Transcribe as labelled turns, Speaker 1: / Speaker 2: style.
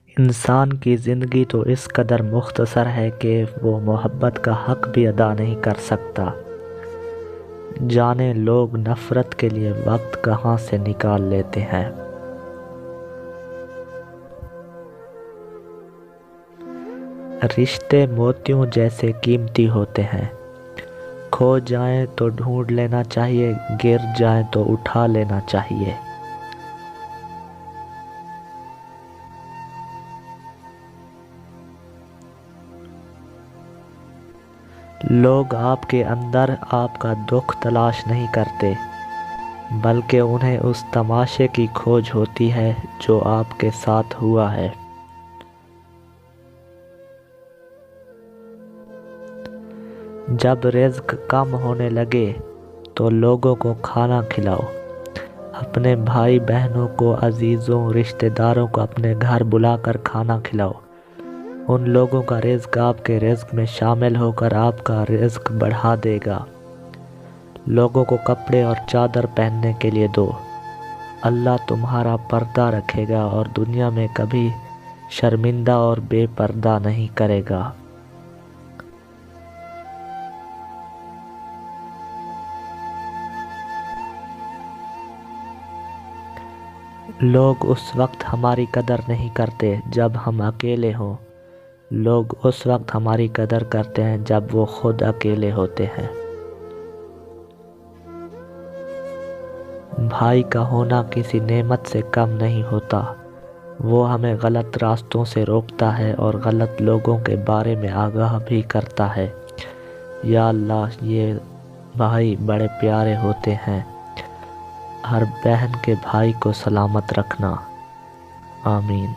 Speaker 1: انسان کی زندگی تو اس قدر مختصر ہے کہ وہ محبت کا حق بھی ادا نہیں کر سکتا۔ جانے لوگ نفرت کے لیے وقت کہاں سے نکال لیتے ہیں۔ رشتے موتیوں جیسے قیمتی ہوتے ہیں، کھو جائیں تو ڈھونڈ لینا چاہیے، گر جائیں تو اٹھا لینا چاہیے۔ لوگ آپ کے اندر آپ کا دکھ تلاش نہیں کرتے، بلکہ انہیں اس تماشے کی کھوج ہوتی ہے جو آپ کے ساتھ ہوا ہے۔ جب رزق کم ہونے لگے تو لوگوں کو کھانا کھلاؤ، اپنے بھائی بہنوں کو، عزیزوں، رشتہ داروں کو اپنے گھر بلا کر کھانا کھلاؤ۔ ان لوگوں کا رزق آپ کے رزق میں شامل ہو کر آپ کا رزق بڑھا دے گا۔ لوگوں کو کپڑے اور چادر پہننے کے لیے دو، اللہ تمہارا پردہ رکھے گا اور دنیا میں کبھی شرمندہ اور بے پردہ نہیں کرے گا۔ لوگ اس وقت ہماری قدر نہیں کرتے جب ہم اکیلے ہوں، لوگ اس وقت ہماری قدر کرتے ہیں جب وہ خود اکیلے ہوتے ہیں۔ بھائی کا ہونا کسی نعمت سے کم نہیں ہوتا، وہ ہمیں غلط راستوں سے روکتا ہے اور غلط لوگوں کے بارے میں آگاہ بھی کرتا ہے۔ یا اللہ، یہ بھائی بڑے پیارے ہوتے ہیں، ہر بہن کے بھائی کو سلامت رکھنا، آمین۔